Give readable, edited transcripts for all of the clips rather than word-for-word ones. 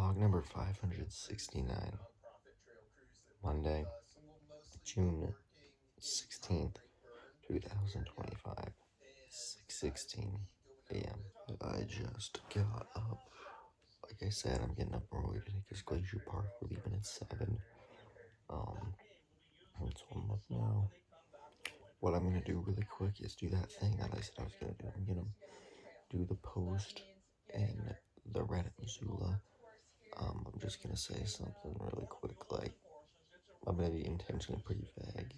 Vlog number 569, Monday, June 16th, 2025, 6:16 a.m. I just got up. Like I said, I'm getting up early today because Glacier Park, we're leaving at 7. So I'm up now. What I'm going to do really quick is do that thing that I said I was going to do. I'm going to do the post in the Reddit Missoula. I'm just going to say something really quick, like, I'm going to be intentionally pretty vague,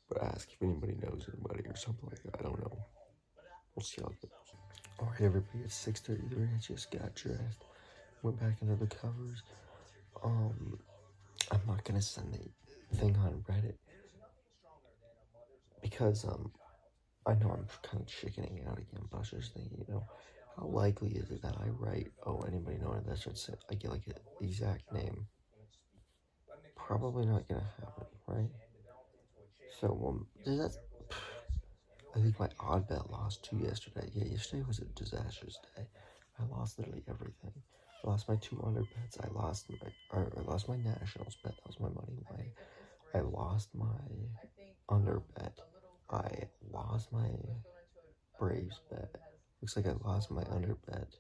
but ask if anybody knows anybody or something like that. I don't know. We'll see how it goes. Alright, everybody, it's 6:33. I just got dressed, went back into the covers. I'm not going to send the thing on Reddit because, I know I'm kind of chickening out again, but I was just thinking, how likely is it that I write, oh, anybody know that should say, I get like an exact name? Probably not gonna happen, right? So, I think my odd bet lost 2 yesterday. Yeah, yesterday was a disastrous day. I lost literally everything. I lost my 2 under bets. I lost my nationals bet. That was my money line. I lost my under bet. I lost my Braves bet. Looks like I lost my under bet.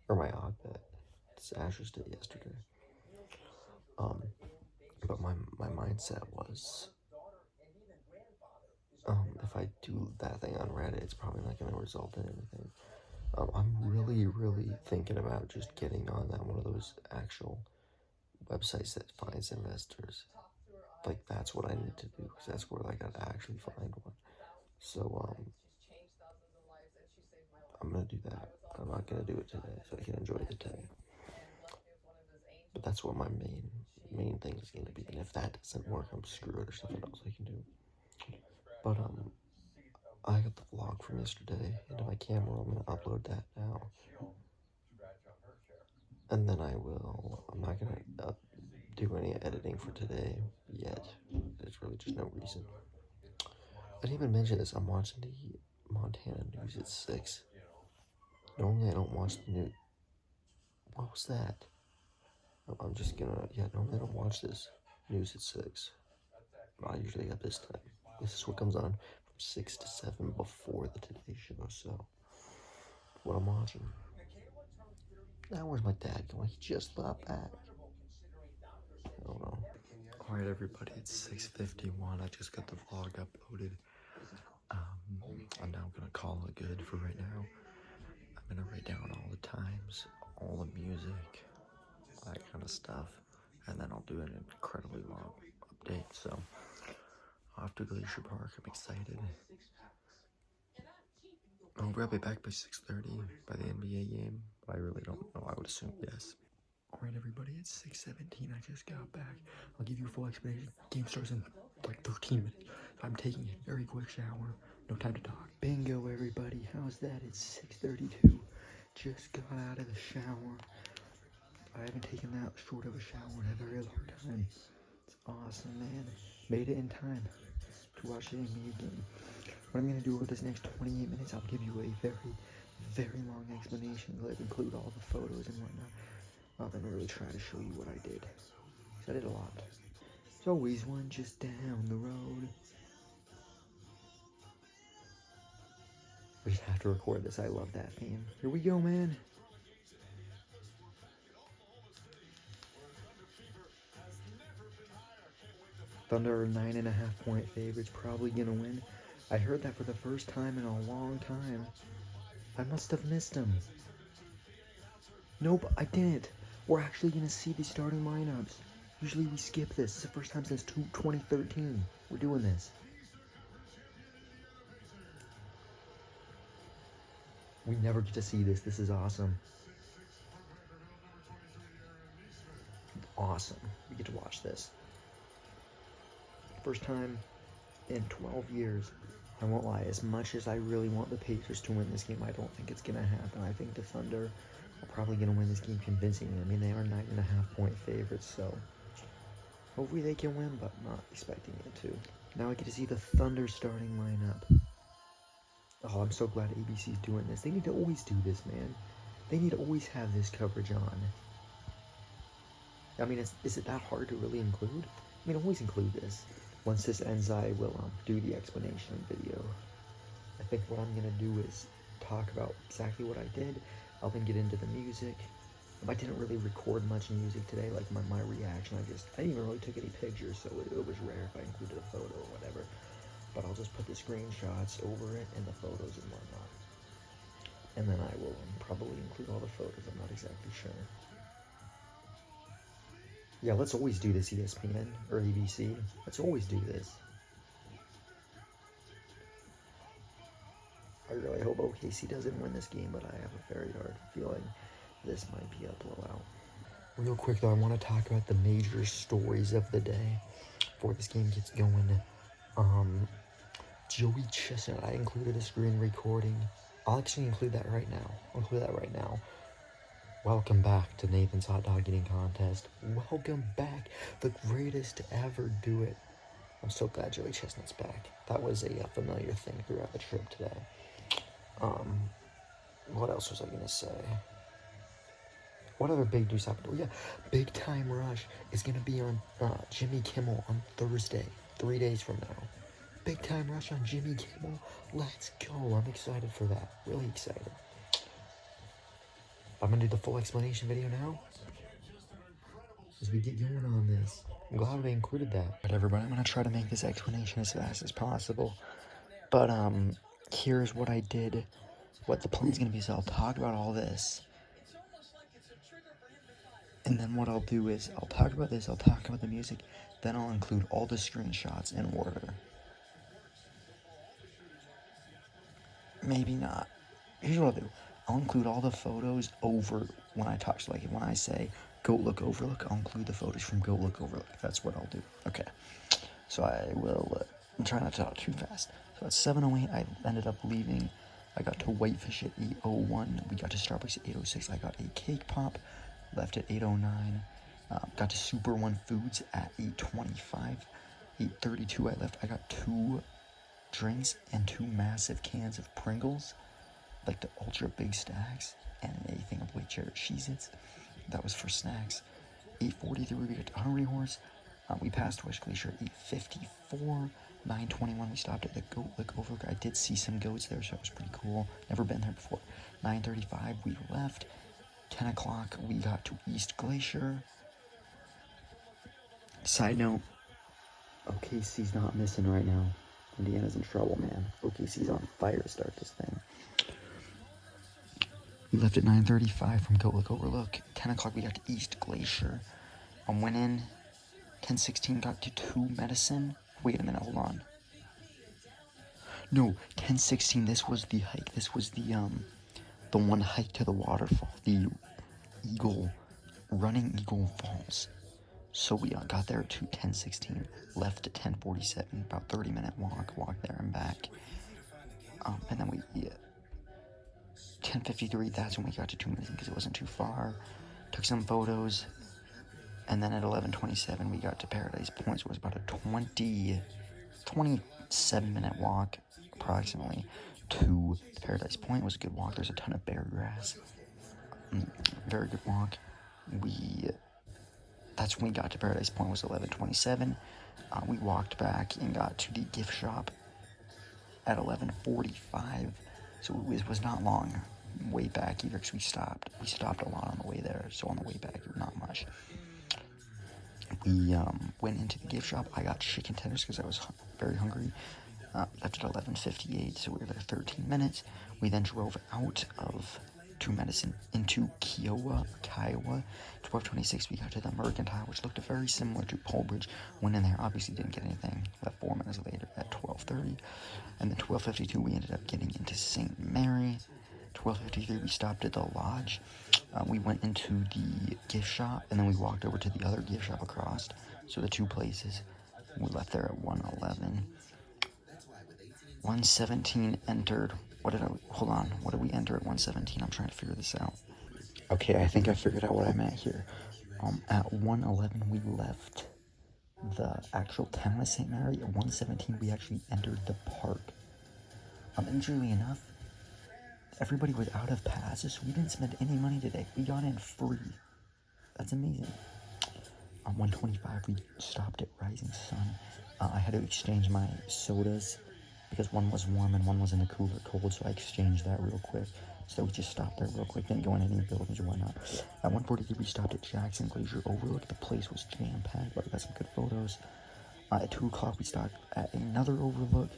Or my odd bet. Disastrous day yesterday. But my mindset was, if I do that thing on Reddit, it's probably not going to result in anything. I'm really, really thinking about just getting on that one of those actual websites that finds investors. Like, that's what I need to do, because that's where, like, I'd actually find one. So, I'm going to do that. I'm not going to do it today, so I can enjoy the day. But that's what my main thing is going to be. And if that doesn't work, I'm screwed. There's nothing else I can do. But, I got the vlog from yesterday into my camera. I'm going to upload that now. And then I'm not going to do any editing for today yet. There's really just no reason. I didn't even mention this. I'm watching the Montana news at 6. Normally I don't watch the news. What was that? I'm just gonna, normally I don't watch this news at 6. But I usually at this time. This is what comes on from 6 to 7 before the Today Show, so what I'm watching. Now where's my dad going? He just got back. I don't know. Alright, everybody, it's 6:51. I just got the vlog uploaded. I'm now gonna call it good for right now. I'm gonna write down all the times, all the music, that kind of stuff, and then I'll do an incredibly long update. So, off to Glacier Park. I'm excited. I'll be back by 6:30 by the NBA game, but I really don't know. I would assume yes. Alright, everybody, it's 6:17. I just got back. I'll give you a full explanation. Game starts in like 13 minutes. I'm taking a very quick shower. No time to talk. Bingo, everybody. How's that? It's 6:32. Just got out of the shower. I haven't taken that short of a shower in a very long time. It's awesome, man. Made it in time to watch the NBA game. What I'm going to do over this next 28 minutes, I'll give you a very, very long explanation. It'll include all the photos and whatnot. I'm going to really try to show you what I did. I did a lot. There's always one just down the road. We just have to record this. I love that theme. Here we go, man. Thunder are 9.5-point favorites, probably gonna win. I heard that for the first time in a long time. I must have missed them. Nope, I didn't. We're actually gonna see the starting lineups. Usually we skip this. It's the first time since 2013. We're doing this. We never get to see this. This is awesome. Awesome. We get to watch this. First time in 12 years. I won't lie, as much as I really want the Pacers to win this game, I don't think it's going to happen. I think the Thunder are probably going to win this game convincingly. I mean, they are 9.5-point favorites, so hopefully they can win, but not expecting it to. Now I get to see the Thunder starting lineup. Oh, I'm so glad ABC's doing this. They need to always do this, man. They need to always have this coverage on. I mean, is it that hard to really include? I mean, always include this. Once this ends, I will do the explanation video. I think what I'm gonna do is talk about exactly what I did. I'll then get into the music. I didn't really record much music today, like my reaction. I didn't even really took any pictures, so it was rare if I included a photo or whatever. But I'll just put the screenshots over it and the photos and whatnot. And then I will probably include all the photos. I'm not exactly sure. Yeah, let's always do this, ESPN or ABC. Let's always do this. I really hope OKC doesn't win this game, but I have a very hard feeling this might be a blowout. Real quick though, I want to talk about the major stories of the day before this game gets going. Joey Chestnut, I included a screen recording. I'll actually include that right now. Welcome back to Nathan's Hot Dog Eating Contest. Welcome back, the greatest to ever do it. I'm so glad Joey Chestnut's back. That was a familiar thing throughout the trip today. What else was I gonna say? What other big news happened? Oh yeah, Big Time Rush is gonna be on Jimmy Kimmel on Thursday, 3 days from now. Big Time Rush on Jimmy Kimmel. Let's go. I'm excited for that. Really excited. I'm gonna do the full explanation video now as we get going on this. I'm glad they included that. Alright everybody, I'm gonna try to make this explanation as fast as possible. But here's what I did. What the plan's gonna be, so I'll talk about all this. And then what I'll do is, I'll talk about this, I'll talk about the music, then I'll include all the screenshots in order. Maybe not. Here's what I'll do. I'll include all the photos over when I talk. So like when I say Goat Look Overlook, I'll include the photos from Goat Look Overlook. That's what I'll do. Okay. So I will try not to talk too fast. So at 7:08, I ended up leaving. I got to Whitefish at 8:01. We got to Starbucks at 8:06. I got a cake pop. Left at 8:09. Got to Super One Foods at 8:25. 8:32 I left. I got 2 drinks and 2 massive cans of Pringles, like the ultra big stacks, and a thing of white cheddar Cheez-Its. That was for snacks. 8:43 we got to Hungry Horse. We passed West Glacier at 8:54. 9:21 we stopped at the Goat Lick Overlook. I did see some goats there, so that was pretty cool. Never been there before. 9:35 we left. 10 o'clock we got to East Glacier. Side note, OKC's not missing right now. Indiana's in trouble, man. OKC's on fire to start this thing. We left at 9:35 from Goat Lick Overlook. 10 o'clock we got to East Glacier. Went in. 10:16 got to 2 Medicine. Wait a minute, hold on. No, 10:16, this was the hike. This was the one hike to the waterfall. The Running Eagle Falls. So we got there at 10:16, left at 10:47, about 30-minute walk there and back. And then 10:53, that's when we got to 2 Medicine because it wasn't too far. Took some photos, and then at 11:27 we got to Paradise Point. So it was about a 27-minute walk, approximately, to Paradise Point. It was a good walk. There's a ton of bear grass. Very good walk. That's when we got to Paradise Point. Was 11:27. We walked back and got to the gift shop at 11:45. So it was not long way back either, because we stopped a lot on the way there. So on the way back, not much. We went into the gift shop. I got chicken tenders because I was very hungry. Left at 11:58, so we were there 13 minutes. We then drove out of 2 Medicine into Kiowa. 12:26 we got to the Mercantile, which looked very similar to Polbridge. Went in there, obviously didn't get anything. Left 4 minutes later at 12:30. And then 12:52 we ended up getting into St. Mary. 12:53 we stopped at the Lodge. We went into the gift shop, and then we walked over to the other gift shop across. So the 2 places. We left there at 1:11. 1:17 entered. What did we enter at 1:17? I'm trying to figure this out. Okay, I think I figured out what I meant here. At 1:11 we left the actual town of St. Mary. At 1:17 we actually entered the park. Interestingly enough, Everybody was out of passes, so we didn't spend any money today. We got in free. That's amazing. On 125, we stopped at Rising Sun. I had to exchange my sodas because one was warm and one was in the cooler cold, so I exchanged that real quick. So we just stopped there real quick, didn't go in any buildings or whatnot. At 143, we stopped at Jackson Glacier Overlook. The place was jam-packed, but we got some good photos. At 2 o'clock, we stopped at another overlook.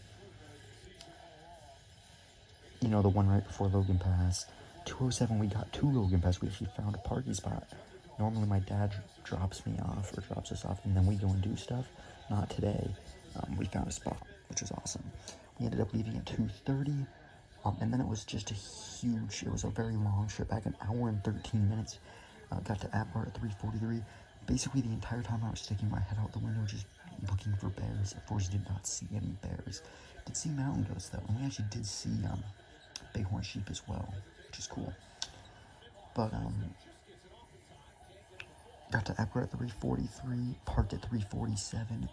You know, the one right before Logan Pass. 207, we got 2 Logan Pass. We actually found a parking spot. Normally, my dad drops me off or drops us off, and then we go and do stuff. Not today. We found a spot, which was awesome. We ended up leaving at 2:30, and then it was just it was a very long trip back, an hour and 13 minutes. Got to Apgar at 3:43. Basically, the entire time I was sticking my head out the window, just looking for bears. Of course, did not see any bears. Did see mountain goats, though, and we actually did see bighorn sheep as well, which is cool. But got to Epcot at 3:43, parked at 3:47.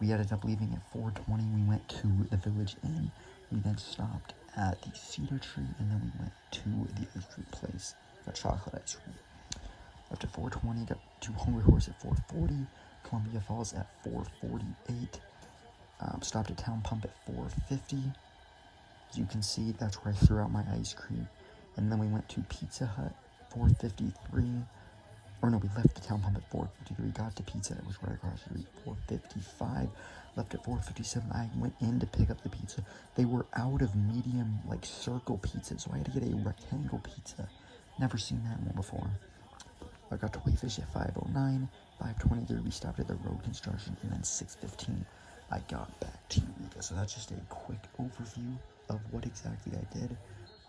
We ended up leaving at 4:20. We went to the Village Inn. We then stopped at the Cedar Tree, and then we went to the ice cream place. Got chocolate ice cream. Left at 4:20. Got to Hungry Horse at 4:40. Columbia Falls at 4:48. Stopped at Town Pump at 4:50. As you can see, that's where I threw out my ice cream. And then we went to Pizza Hut, 4:53. Or no, we left the Town Pump at 4:53. Got to Pizza Hut, it was right across the street, 4:55. Left at 4:57. I went in to pick up the pizza. They were out of medium, like, circle pizza, so I had to get a rectangle pizza. Never seen that one before. I got to Wayfish at 5:09. 5:23, we stopped at the road construction, and then 6:15, I got back to Eureka. So that's just a quick overview of what exactly I did.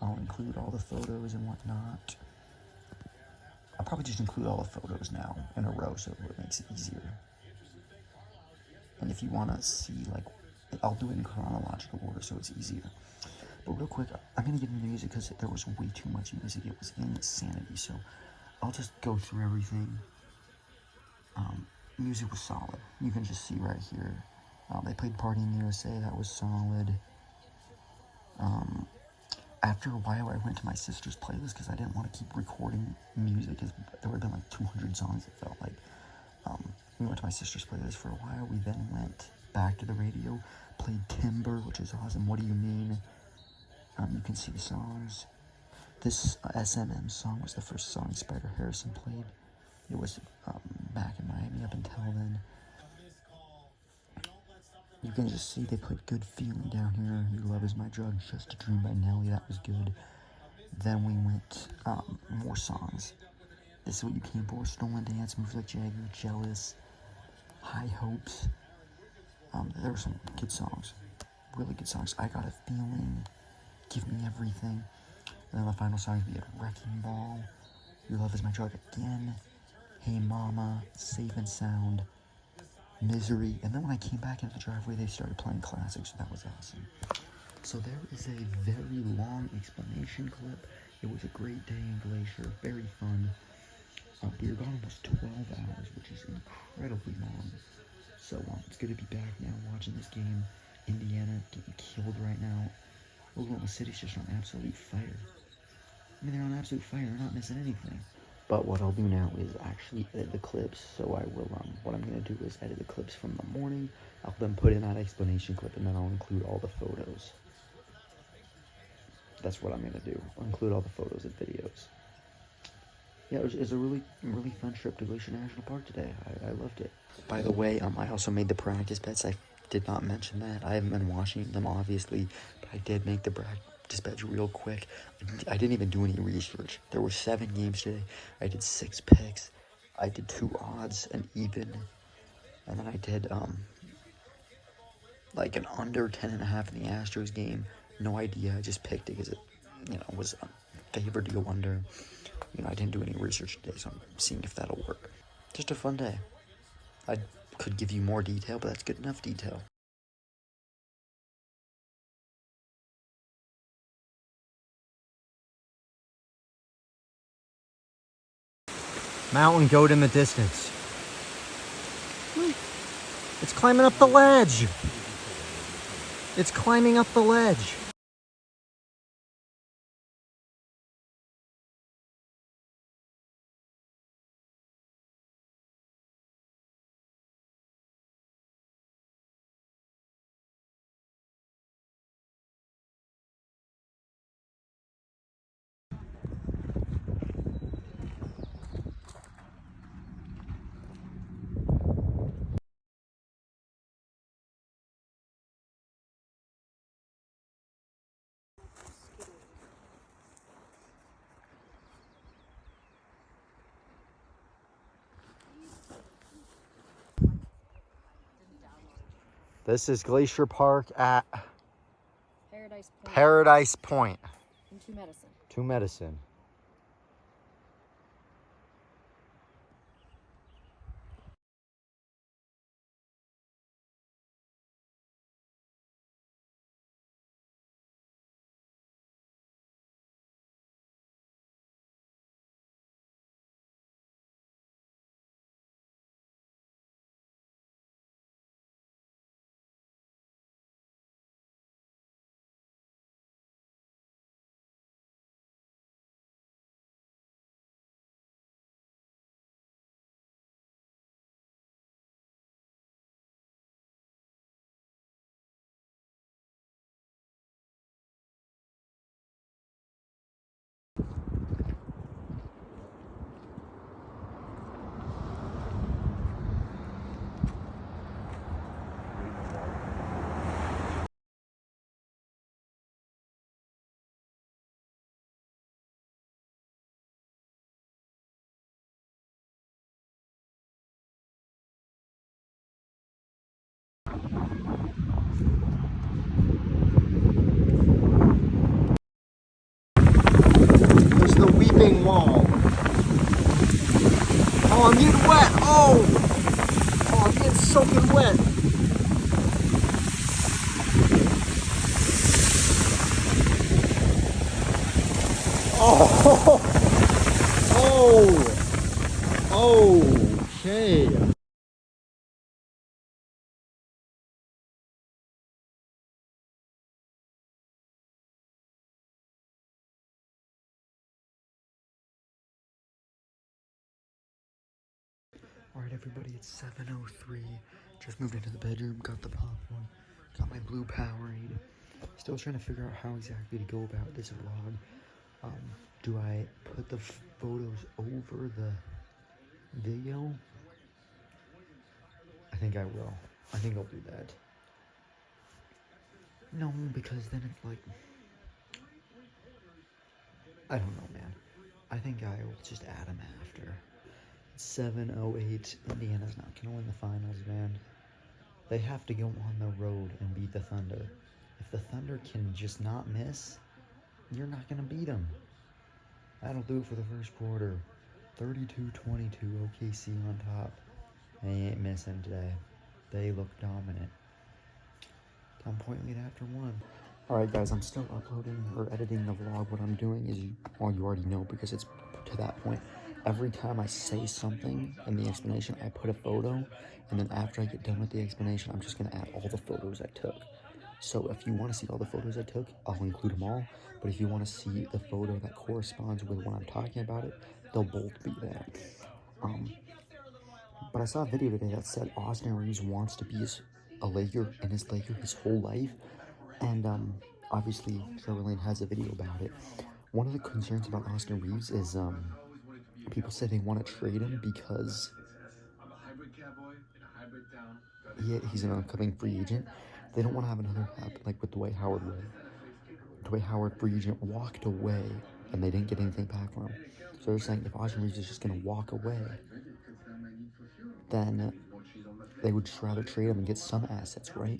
I'll include all the photos and whatnot. I'll probably just include all the photos now in a row so it makes it easier. And if you want to see, like, I'll do it in chronological order so it's easier. But real quick, I'm going to get into music because there was way too much music. It was insanity. So I'll just go through everything. Music was solid. You can just see right here. They played Party in the USA. That was solid. After a while, I went to my sister's playlist because I didn't want to keep recording music. There would have been like 200 songs, it felt like. We went to my sister's playlist for a while. We then went back to the radio, played Timber, which is awesome. What Do You Mean? You can see the songs. This SMM song was the first song Spider Harrison played. It was back in Miami up until then. You can just see they put Good Feeling down here. Your Love Is My Drug, Just a Dream by Nelly. That was good. Then we went, more songs. This Is What You Came For, Stolen Dance, Moves Like Jagger, Jealous, High Hopes. There were some good songs. Really good songs. I Got a Feeling, Give Me Everything. And then the final songs, we had Wrecking Ball, Your Love Is My Drug Again, Hey Mama, Safe and Sound, Misery. And then when I came back into the driveway, they started playing classics, so that was awesome. So there is a very long explanation clip. It was a great day in Glacier, very fun. We were gone almost 12 hours, which is incredibly long. So it's good to be back now watching this game. Indiana getting killed right now. Oklahoma City's just on absolute fire. I mean, they're on absolute fire. They're not missing anything. But what I'll do now is actually edit the clips. So I will, what I'm going to do is edit the clips from the morning. I'll then put in that explanation clip, and then I'll include all the photos. That's what I'm going to do. I'll include all the photos and videos. Yeah, it was a really, really fun trip to Glacier National Park today. I loved it. By the way, I also made the practice bets. I did not mention that. I haven't been watching them, obviously, but I did make the practice bets real quick. I didn't even do any research. There were 7 games today. I did 6 picks. I did 2 odds, an even, and then I did, like an under 10.5 in the Astros game. No idea. I just picked it because it, was favored to go under. I didn't do any research today, so I'm seeing if that'll work. Just a fun day. I could give you more detail, but that's good enough detail. Mountain goat in the distance. It's climbing up the ledge. It's climbing up the ledge. This is Glacier Park at Paradise Point. Paradise Point. And to Medicine. To Medicine. There's the weeping wall. Oh, I'm getting wet. Oh, I'm getting soaking wet. Oh, okay. Alright everybody, it's 7:03. Just moved into the bedroom, got the popcorn, got my blue Powerade. Still trying to figure out how exactly to go about this vlog. Do I put the photos over the video? I think I will. I think I'll do that. No, because then it's like, I don't know, man. I think I will just add them after. 7:08. Indiana's not gonna win the finals, man. They have to go on the road and beat the Thunder. If the Thunder can just not miss, you're not gonna beat them. That'll do it for the first quarter. 32-22, OKC on top. They ain't missing today. They look dominant. Down point lead after one. Alright guys, I'm still uploading or editing the vlog. What I'm doing is, well, you already know because it's to that point. Every time I say something in the explanation, I put a photo, and then after I get done with the explanation, I'm just gonna add all the photos I took. So if you want to see all the photos I took, I'll include them all. But if you want to see the photo that corresponds with when I'm talking about it, they'll both be there. But I saw a video today that said Austin Reeves wants to be a Laker and his Laker his whole life. And obviously Trevor Lane has a video about it. One of the concerns about Austin Reeves is people say they want to trade him because he's an upcoming free agent. They don't want to have another happen like with Dwight Howard. Dwight Howard, free agent, walked away and they didn't get anything back from him. So they're saying if Austin Reeves is just going to walk away, then they would just rather trade him and get some assets, right?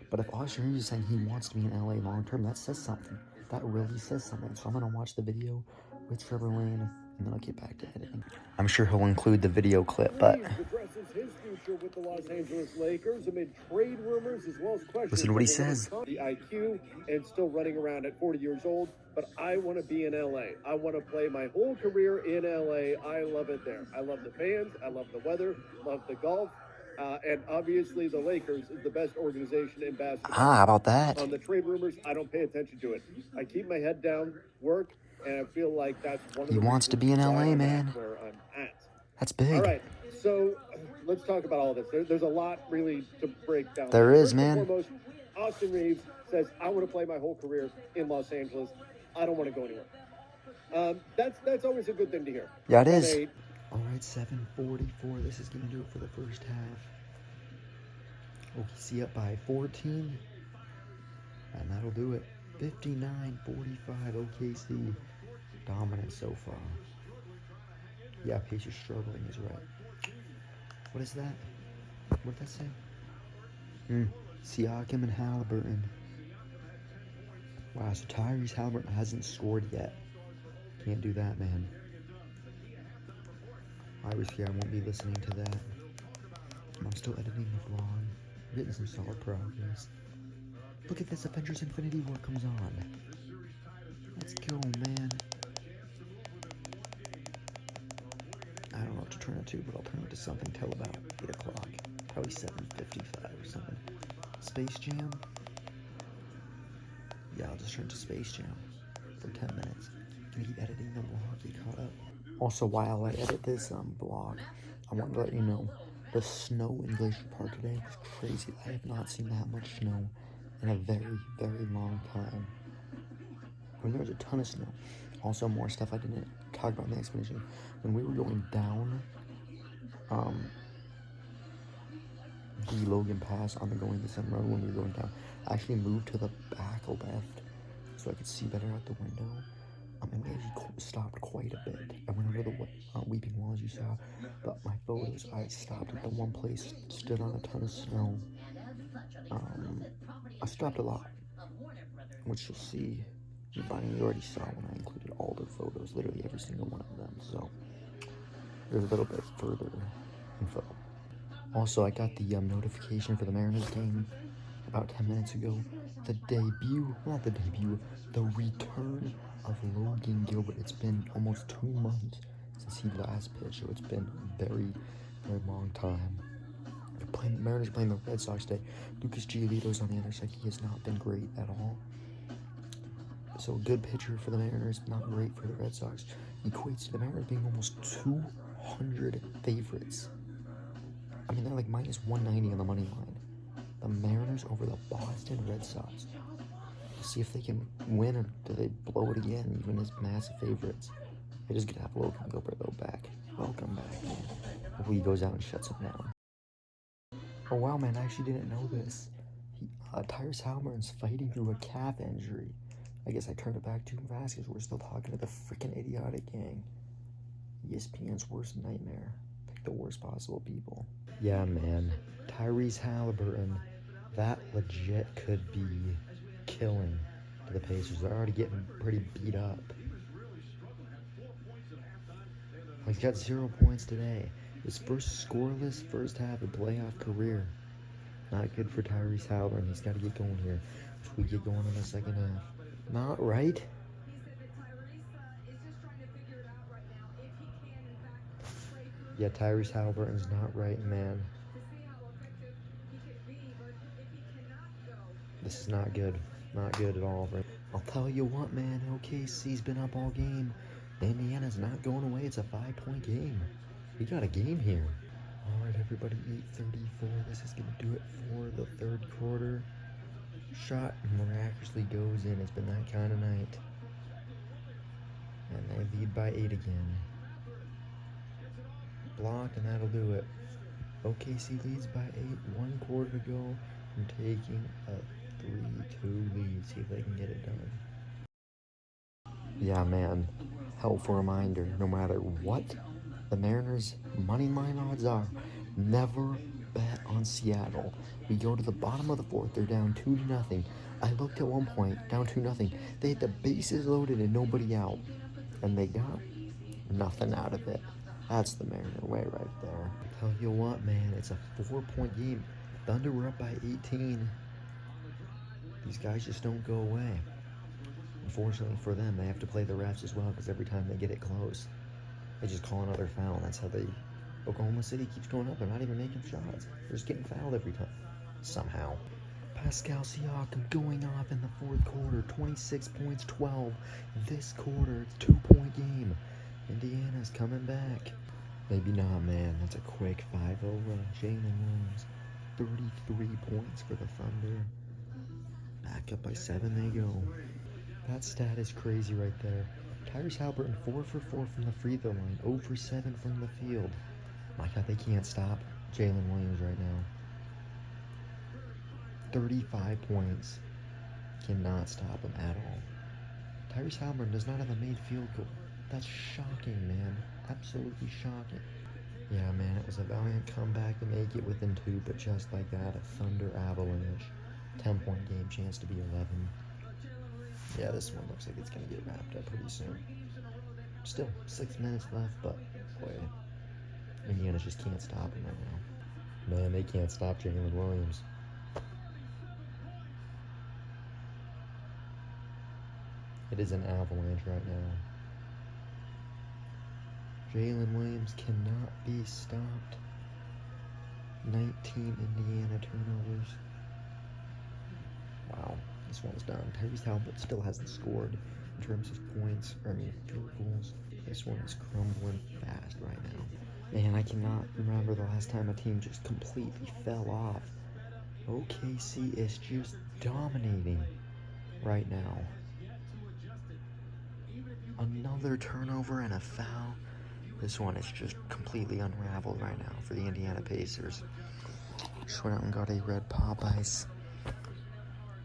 But if Austin Reeves is saying he wants to be in LA long term, that says something. That really says something. So I'm going to watch the video with Trevor Lane, and then I'll get back to editing. I'm sure he'll include the video clip, but His future with the Los Angeles Lakers amid trade rumors as well as questions. Listen to what he says. The IQ and still running around at 40 years old, but I want to be in LA. I want to play my whole career in LA. I love it there. I love the fans. I love the weather. Love the golf. And obviously the Lakers is the best organization in basketball. How about that? On the trade rumors, I don't pay attention to it. I keep my head down, work, and I feel like that's one of the He wants to be in LA, man. Where I'm at. That's big. All right, so let's talk about all this. There's a lot really to break down. There is, First man. and foremost, Austin Reeves says, I want to play my whole career in Los Angeles. I don't want to go anywhere. That's always a good thing to hear. Yeah, it is. All right, 7:44. This is going to do it for the first half. OKC up by 14. And that'll do it. 59-45 OKC. Dominant so far. Yeah, Pacers struggling is right. What is that? What did that say? Siakam and Halliburton. Wow, so Tyrese Halliburton hasn't scored yet. Can't do that, man. Obviously, I won't be listening to that. I'm still editing the vlog. I'm getting some solid progress. Look at this, Avengers Infinity War comes on. Let's go, man. I don't know what to turn it to, but I'll turn it to something till about 8 o'clock. Probably 7:55 or something. Space Jam? Yeah, I'll just turn to Space Jam for 10 minutes. Gonna keep editing the vlog, get caught up. Also, while I edit this vlog, I wanted to let you know, the snow in Glacier Park today was crazy. I have not seen that much snow in a very, very long time. I mean, there was a ton of snow. Also, more stuff I didn't talk about in the explanation. When we were going down the Logan Pass on the Going to Sun Road, when we were going down, I actually moved to the back left so I could see better out the window. And we actually stopped quite a bit. I went over the Weeping Wall, as you saw, but my photos, I stopped at the one place, stood on a ton of snow. I stopped a lot, which you'll see. You already saw when I included all the photos, literally every single one of them, so there's a little bit further info. Also, I got the notification for the Mariners game about 10 minutes ago. The return of Logan Gilbert. It's been almost 2 months since he last pitched, so it's been a very, very long time. The Mariners are playing the Red Sox today. Lucas Giolito's on the other side. He has not been great at all. So a good pitcher for the Mariners, not great for the Red Sox. Equates to the Mariners being almost 200 favorites. I mean, they're like minus 190 on the money line. The Mariners over the Boston Red Sox. To see if they can win or do they blow it again, even as massive favorites. They're just gonna have Logan Gilbert though back. Welcome back, man. Hopefully he goes out and shuts him down. Oh wow, man, I actually didn't know this. Tyrese Halliburton's fighting through a calf injury. I guess I turned it back too fast because we're still talking to the freaking idiotic gang. ESPN's worst nightmare. Pick the worst possible people. Yeah, man. Tyrese Halliburton, that legit could be killing to the Pacers. They're already getting pretty beat up. He's got 0 points today. His first scoreless first half of playoff career. Not good for Tyrese Halliburton. He's got to get going here. If we get going in the second half. Not right. Yeah, Tyrese Halliburton's not right, man. This is not good. Not good at all. I'll tell you what, man. OKC's been up all game. Indiana's not going away. It's a 5-point game. We got a game here. All right, everybody. 8:34. This is going to do it for the third quarter. Shot miraculously goes in. It's been that kind of night. And they lead by 8 again. Blocked, and that'll do it. OKC leads by 8. 1 quarter to go. I'm taking a 3-2 lead. See if they can get it done. Yeah, man. Helpful reminder. No matter what the Mariners' money line odds are, never bet on Seattle. We go to the bottom of the fourth. They're down 2-0. I looked at one point, down 2-0. They had the bases loaded and nobody out. And they got nothing out of it. That's the Mariner way right there. Tell you what, man, it's a 4-point game. Thunder were up by 18. These guys just don't go away. Unfortunately for them, they have to play the refs as well because every time they get it close, they just call another foul. That's how Oklahoma City keeps going up. They're not even making shots. They're just getting fouled every time. Somehow. Pascal Siakam going off in the fourth quarter. 26 points, 12. This quarter, it's a 2-point game. Indiana's coming back. Maybe not, man. That's a quick 5-0 run. Jalen Williams, 33 points for the Thunder. Back up by 7 they go. That stat is crazy right there. Tyrese Halliburton 4 for 4 from the free throw line. 0 for 7 from the field. My God, they can't stop Jalen Williams right now. 35 points. Cannot stop him at all. Tyrese Halliburton does not have a made field goal. That's shocking, man. Absolutely shocking. Yeah, man, it was a valiant comeback to make it within 2, but just like that, a Thunder Avalanche. 10-point game, chance to be 11. Yeah, this one looks like it's going to get wrapped up pretty soon. Still, 6 minutes left, but boy, Indiana just can't stop him right now. Man, they can't stop Jalen Williams. It is an avalanche right now. Jalen Williams cannot be stopped. 19 Indiana turnovers. Wow, this one's done. Tyrese Talbot still hasn't scored in terms of points, field goals. This one is crumbling fast right now. Man, I cannot remember the last time a team just completely fell off. OKC is just dominating right now. Another turnover and a foul. This one is just completely unraveled right now for the Indiana Pacers. Just went out and got a red Popeyes.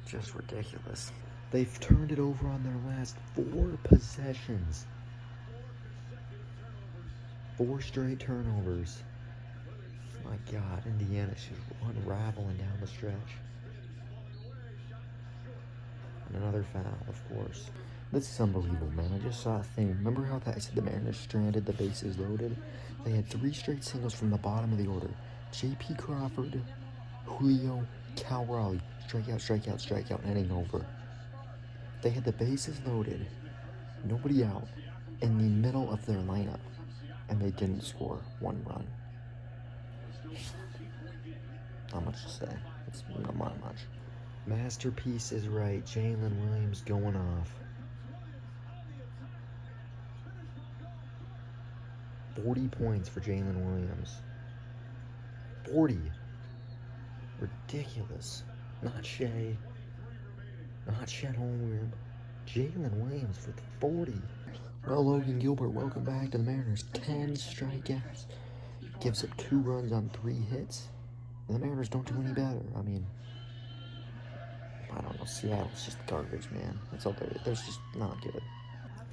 Just ridiculous. They've turned it over on their last 4 possessions. 4 straight turnovers. My God, Indiana's just unraveling down the stretch. And another foul, of course. This is unbelievable, man. I just saw a thing. Remember how I said the Mariners stranded, the bases loaded? They had 3 straight singles from the bottom of the order. J.P. Crawford, Julio, Cal Raleigh. Strikeout, strikeout, strikeout, inning over. They had the bases loaded, nobody out, in the middle of their lineup, and they didn't score 1 run. Not much to say. It's not much. Masterpiece is right. Jalen Williams going off. 40 points for Jalen Williams. 40. Ridiculous. Not Shea. Not Chet Holmgren. Jalen Williams for 40. Well, Logan Gilbert, welcome back to the Mariners. 10 strikeouts. Gives up 2 runs on 3 hits. And the Mariners don't do any better. I mean, I don't know. Seattle's just garbage, man. That's all there is. They're just not good.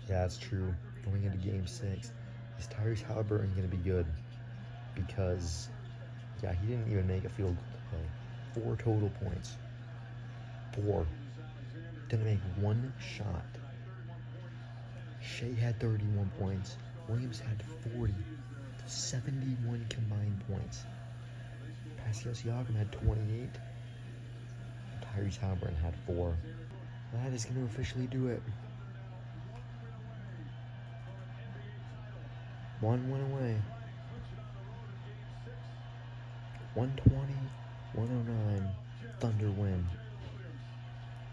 Yeah, it's true. Going into Game 6, is Tyrese Halliburton going to be good? Because, yeah, he didn't even make a field goal today. 4 total points. 4. Didn't make 1 shot. Shea had 31 points. Williams had 40. 71 combined points. Pascal Siakam had 28. Tyrese Halliburton had 4. That is going to officially do it. 1 went away. 120, 109. Thunder win.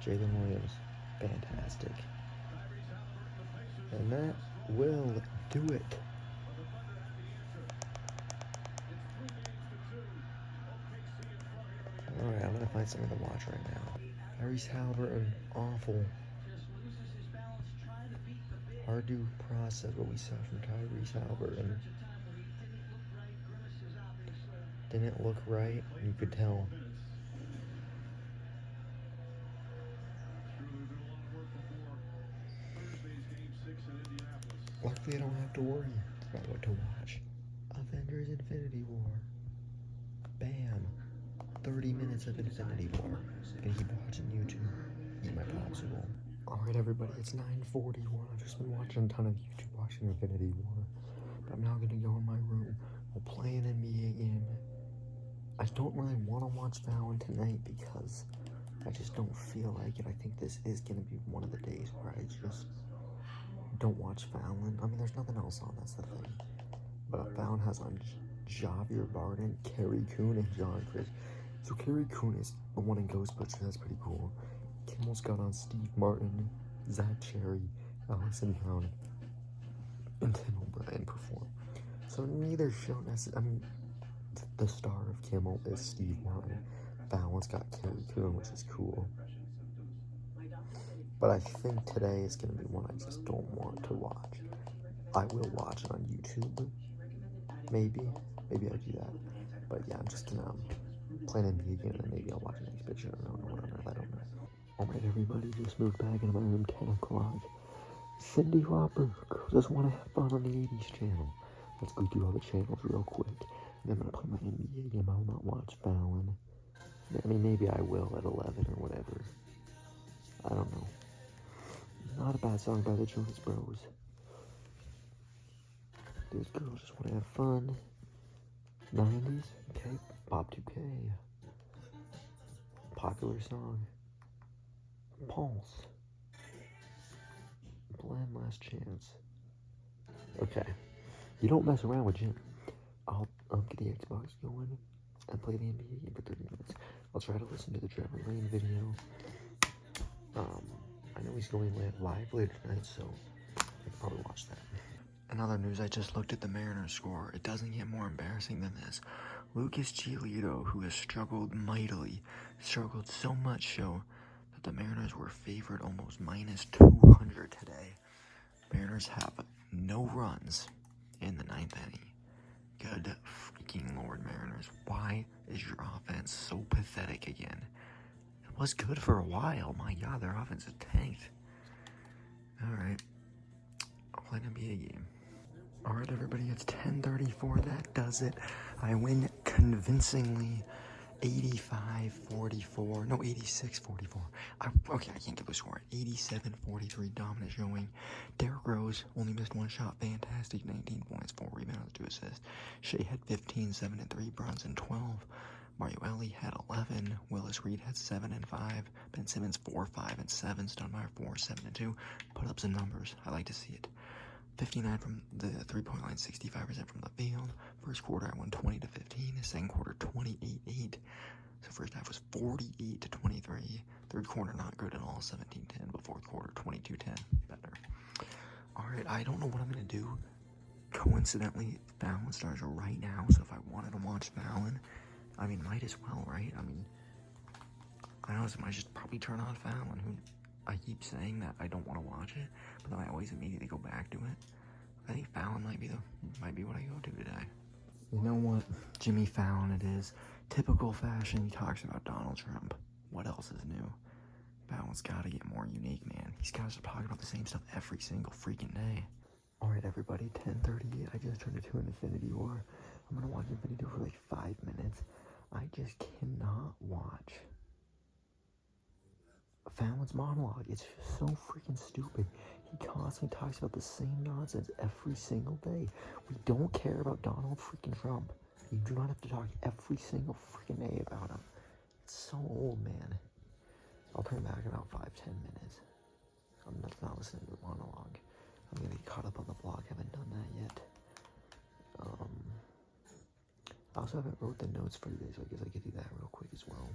Jalen Williams, fantastic. And that will do it. Alright, I'm going to find something to watch right now. Tyrese Halliburton, awful. Hard to process what we saw from Tyrese Halliburton. Didn't look right, you could tell. Luckily, I don't have to worry about what to watch. Avengers Infinity War. Bam. 30 minutes of Infinity War. Gonna keep watching YouTube. Eat my popsicle. Alright, everybody, it's 9:41. I've just been watching a ton of YouTube watching Infinity War. But I'm now gonna go in my room. We'll play an NBA game. I don't really want to watch Fallon tonight because I just don't feel like it. I think this is gonna be one of the days where I just don't watch Fallon. I mean, there's nothing else on, that's the thing. But Fallon has on Javier Barden, Kerry Coon, and John Chris. So Kerry Coon is the one in Ghostbusters, that's pretty cool. Kimmel's got on Steve Martin, Zach Cherry, Allison Brown, and Tim O'Brien perform. So neither show necessarily, I mean, the star of Kimmel is Steve Martin. Fallon's got Kerry Coon, which is cool. But I think today is going to be one I just don't want to watch. I will watch it on YouTube. Maybe I'll do that. But yeah, I'm just going to play an NBA game and then maybe I'll watch an exhibition. I don't know. Alright, everybody, just moved back into my room, 10 o'clock. Cindy Lauper just want to have fun on the 80s channel. Let's go through all the channels real quick. And then I'm gonna play my NBA game. I will not watch Fallon. I mean, maybe I will at 11 or whatever. I don't know. Not a bad song by the Jonas Bros. These girls just want to have fun. 90s? Okay. Bob 2K. Popular song. Pulse. Blend Last Chance. Okay. You don't mess around with Jim. I'll get the Xbox going and play the NBA game for 30 minutes. I'll try to listen to the Trevor Lane video. I know he's going live later tonight, so I can probably watch that. In other news, I just looked at the Mariners score. It doesn't get more embarrassing than this. Lucas Giolito, who has struggled mightily, struggled so much so that the Mariners were favored almost minus 200 today. Mariners have no runs in the ninth inning. Good freaking Lord, Mariners. Why is your offense so pathetic again? It was good for a while. My God, their offense is tanked. Alright. I'll play an NBA game. Alright, everybody, it's 10:34. That does it. I win convincingly 85-44. No, 86-44. Okay, I can't get the score. 87-43 dominant showing. Derrick Rose only missed one shot. Fantastic. 19 points, 4 rebounds, 2 assists. Shea had 15, 7 and 3. Brunson 12. Mario Ellie had 11. Willis Reed had 7 and 5. Ben Simmons 4, 5 and 7. Stoudemire 4, 7 and 2. Put up some numbers. I like to see it. 59 from the 3-point line, 65% from the field. First quarter, I won 20-15. Second quarter, 28-8. So first half was 48-23. Third quarter, not good at all, 17-10. But fourth quarter, 22-10, better. All right, I don't know what I'm gonna do. Coincidentally, Fallon starts right now, so if I wanted to watch Fallon, I mean, might as well, right? I mean, I honestly might just probably turn on Fallon. I keep saying that I don't want to watch it, but then I always immediately go back to it. I think Fallon might be what I go to today. You know what? Jimmy Fallon it is. Typical fashion, he talks about Donald Trump. What else is new? Fallon's gotta get more unique, man. He's gotta stop talking about the same stuff every single freaking day. Alright, everybody, 10:38. I just turned into an Infinity War. I'm gonna watch Infinity War for like 5 minutes. I just cannot watch Fallon's monologue. It's just so freaking stupid. He constantly talks about the same nonsense every single day. We don't care about Donald freaking Trump. You do not have to talk every single freaking day about him. It's so old, man. I'll turn back in about 5-10 minutes. I'm not listening to the monologue. I'm gonna get caught up on the blog. Haven't done that yet. I also haven't wrote the notes for today, so I guess I could do that real quick as well.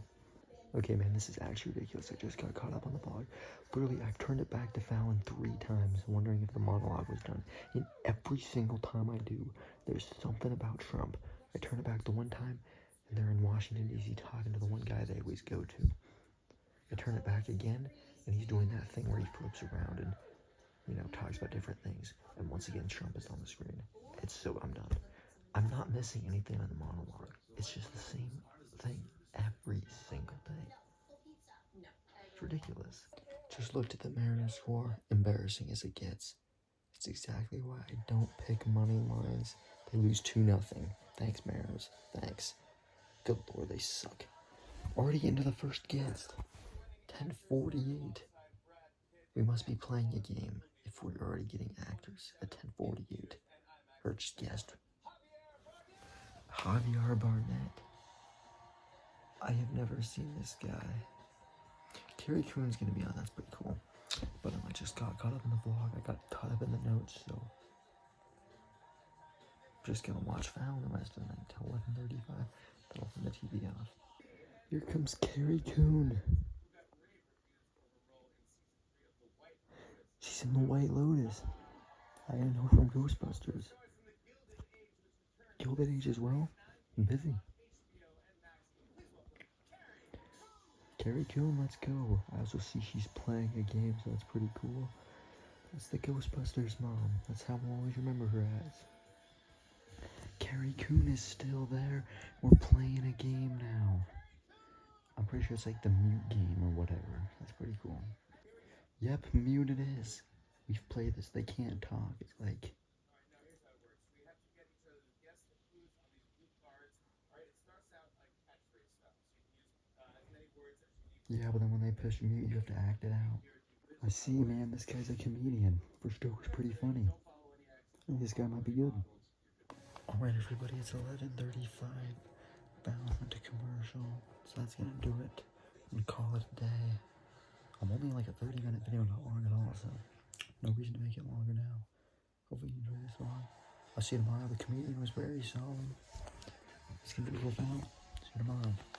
Okay, man, this is actually ridiculous. I just got caught up on the blog. Literally, I've turned it back to Fallon 3 times, wondering if the monologue was done. And every single time I do, there's something about Trump. I turn it back the one time, and they're in Washington, D.C. talking to the one guy they always go to. I turn it back again, and he's doing that thing where he flips around and, talks about different things. And once again, Trump is on the screen. I'm done. I'm not missing anything on the monologue. It's just the same thing every single day. It's ridiculous. Just looked at the Mariners score. Embarrassing as it gets. It's exactly why I don't pick money lines. They lose 2-0. Thanks, Mariners. Thanks. Good Lord, they suck. Already into the first guest. 10:48. We must be playing a game if we're already getting actors at 10:48. Or just guessed. Javier Barnett. I have never seen this guy. Carrie Coon's gonna be on, that's pretty cool. But I just got caught up in the vlog, I got caught up in the notes, so just gonna watch Fallon the rest of the night till 11:35. Then I'll turn the TV off. Here comes Carrie Coon. She's in the White Lotus. I know her from Ghostbusters. Gilded Age as well. I'm busy. Carrie Coon, let's go. I also see she's playing a game, so that's pretty cool. That's the Ghostbusters mom. That's how I'll always remember her as. Carrie Coon is still there. We're playing a game now. I'm pretty sure it's like the mute game or whatever. That's pretty cool. Yep, mute it is. We've played this. They can't talk. It's like Yeah, but then when they push mute, you have to act it out. I see, man. This guy's a comedian. First joke was pretty funny. I think this guy might be good. Alright, everybody, it's 11:35. Fallon went to commercial, so that's gonna do it. I'm gonna call it a day. I'm only like a 30-minute video, not long at all, so no reason to make it longer now. Hopefully you enjoy this one. I'll see you tomorrow. The comedian was very solid. It's gonna be cool, Fallon. See you tomorrow.